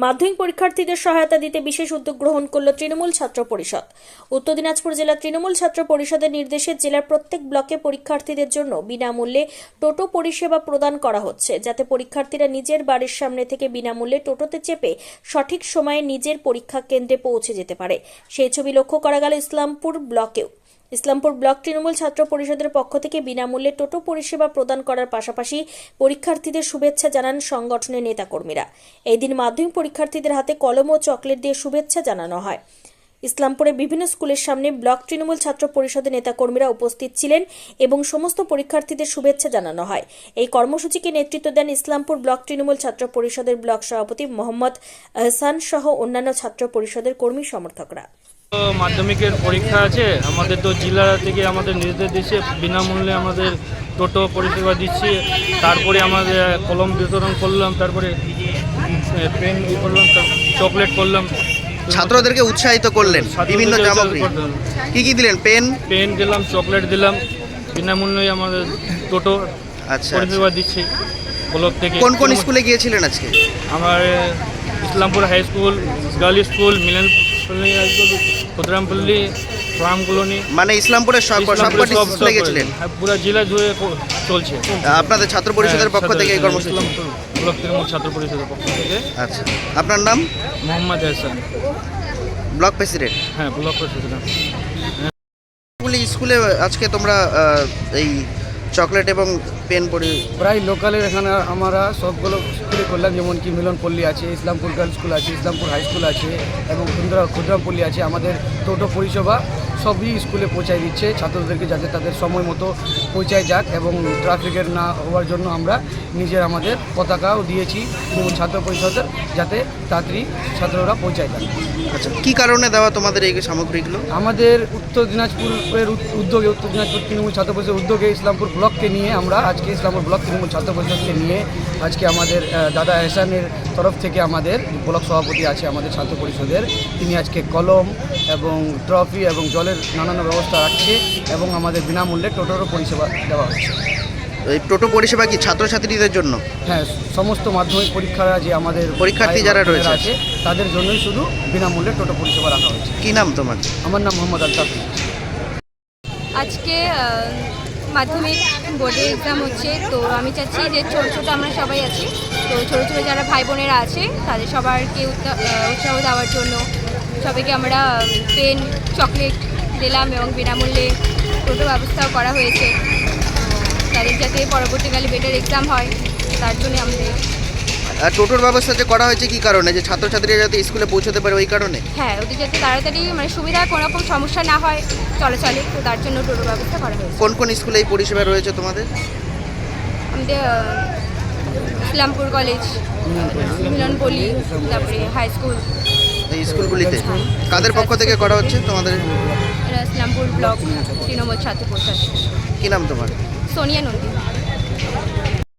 মাধ্যমিক পরীক্ষার্থীদের সহায়তা দিতে বিশেষ উদ্যোগ গ্রহণ করল তৃণমূল ছাত্র পরিষদ। উত্তর দিনাজপুর জেলা তৃণমূল ছাত্র পরিষদের নির্দেশে জেলার প্রত্যেক ব্লকে পরীক্ষার্থীদের জন্য বিনামূল্যে টোটো পরিষেবা প্রদান করা হচ্ছে, যাতে পরীক্ষার্থীরা নিজের বাড়ির সামনে থেকে বিনামূল্যে টোটোতে চেপে সঠিক সময়ে নিজের পরীক্ষা কেন্দ্রে পৌঁছে যেতে পারে। সেই ছবি লক্ষ্য করা গেল ইসলামপুর ব্লকেও। ইসলামপুর ব্লক তৃণমূল ছাত্র পরিষদের পক্ষ থেকে বিনামূল্যে টোটো পরিষেবা প্রদান করার পাশাপাশি পরীক্ষার্থীদের শুভেচ্ছা জানান সংগঠনের নেতাকর্মীরা। এই দিন মাধ্যমিক পরীক্ষার্থীদের হাতে কলম ও চকলেট দিয়ে শুভেচ্ছা জানানো হয়। ইসলামপুরে বিভিন্ন স্কুলের সামনে ব্লক তৃণমূল ছাত্র পরিষদের নেতাকর্মীরা উপস্থিত ছিলেন এবং সমস্ত পরীক্ষার্থীদের শুভেচ্ছা জানানো হয়। এই কর্মসূচিকে নেতৃত্ব দেন ইসলামপুর ব্লক তৃণমূল ছাত্র পরিষদের ব্লক সভাপতি মোহাম্মদ আহসান সহ অন্যান্য ছাত্র পরিষদের কর্মী সমর্থকরা। মাধ্যমিকের পরীক্ষা আছে আমাদের, তো জেলা থেকে আমাদের নির্দেশ দিচ্ছে বিনামূল্যে আমাদের টোটো পরিষেবা দিচ্ছি। তারপরে আমাদের কলম বিতরণ করলাম, তারপরে পেন করলাম, চকলেট করলাম, ছাত্রদেরকে উৎসাহিত করলেন বিভিন্ন সামগ্রী। কি দিলেন? পেন দিলাম, চকলেট দিলাম, বিনামূল্যে আমাদের টোটো পরিষেবা দিচ্ছি ব্লক থেকে। কোন কোন স্কুলে গিয়েছিলেন আজকে? আমার Islampur high school, girl school, Milanpalli high school, Kshudirampalli, farm colony, মানে ইসলামপুরের সবকটি স্কুলে গেছিলেন? পুরো জেলা জুড়ে চলছে। আপনাদের ছাত্র পরিষদের পক্ষ থেকে এই কর্মসূচি? ব্লক তৃণমূল ছাত্র পরিষদের পক্ষ থেকে। আচ্ছা, আপনার নাম? Mohammad Ahsan, block president. হ্যাঁ, ব্লক প্রেসিডেন্ট। স্কুলে আজকে তোমরা এই চকলেট এবং পেন পড়ি প্রায় লোকালের এখানে আমরা সবগুলো স্কুলে করলাম, যেমন কি মিলনপল্লী আছে, ইসলামপুর গার্লস স্কুল আছে, ইসলামপুর হাই স্কুল আছে এবং ক্ষুদ্রামপল্লী আছে। আমাদের টোটো পরিষেবা সবই স্কুলে পৌঁছায় দিচ্ছে ছাত্রদেরকে, যাতে তাদের সময় মতো পৌঁছায় যাক এবং ট্রাফিকের না হওয়ার জন্য আমরা আমাদের পতাকাও দিয়েছি ছাত্র পরিষদের, যাতে তাড়াতাড়ি ছাত্ররা পৌঁছায় যাক। আচ্ছা, কী কারণে দেওয়া তোমাদের এই সামগ্রীগুলো? আমাদের উত্তর দিনাজপুরের উদ্যোগে, উত্তর দিনাজপুর তৃণমূল ছাত্র পরিষদের উদ্যোগে ইসলামপুর ব্লককে নিয়ে আমরা আজকে ইসলামপুর ব্লক তৃণমূল ছাত্র পরিষদকে নিয়ে আজকে আমাদের দাদা এহসানের তরফ থেকে আমাদের ব্লক সভাপতি আছে আমাদের ছাত্র পরিষদের, তিনি আজকে কলম এবং ট্রফি এবং জলের নানান ব্যবস্থা রাখছে এবং আমাদের বিনামূল্যে টোটোরও পরিষেবা দেওয়া হচ্ছে। এই টোটো পরিষেবা কি ছাত্রছাত্রীদের জন্য? হ্যাঁ, সমস্ত মাধ্যমিক পরীক্ষারা যে আমাদের পরীক্ষার্থী যারা রয়েছে আছে তাদের জন্যই শুধু বিনামূল্যে টোটো পরিষেবা রাখা হয়েছে। কি নাম তোমার? আমার নাম মোহাম্মদ আলতাফ। আজকে মাধ্যমিক বোর্ডে এক্সাম হচ্ছে, তো আমি চাচ্ছি যে ছোটো আমরা সবাই আছি, তো ছোটো যারা ভাই বোনেরা আছে তাদের সবারকে উৎসাহ দেওয়ার জন্য সবাইকে আমরা পেন চকলেট দিলাম এবং বিনামূল্যে টোটো ব্যবস্থাও করা হয়েছে, তাদের যাতে পরবর্তীকালে বেটার এক্সাম হয় তার জন্য আমাদের। টোটোর ব্যবস্থা যে করা হয়েছে কি কারণে? যে ছাত্রছাত্রীরা যাতে স্কুলে পৌঁছতে পারে ওই কারণে? হ্যাঁ, ওদের যাতে তাড়াতাড়ি সুবিধা, কোনো রকম সমস্যা না হয় চলে, তো তার জন্য টোটোর ব্যবস্থা করা হয়েছে। কোন কোন স্কুলে এই পরিষেবা রয়েছে তোমাদের? আমাদের ইসলামপুর কলেজ, মিলনপল্লী, তারপরে হাই স্কুল, এই স্কুলগুলিতে কাদের পক্ষ থেকে করা হচ্ছে তোমাদের? ইসলামপুর ব্লক তৃণমূল ছাত্র পরিষদ। কি নাম তোমার? সোনিয়া নন্দী।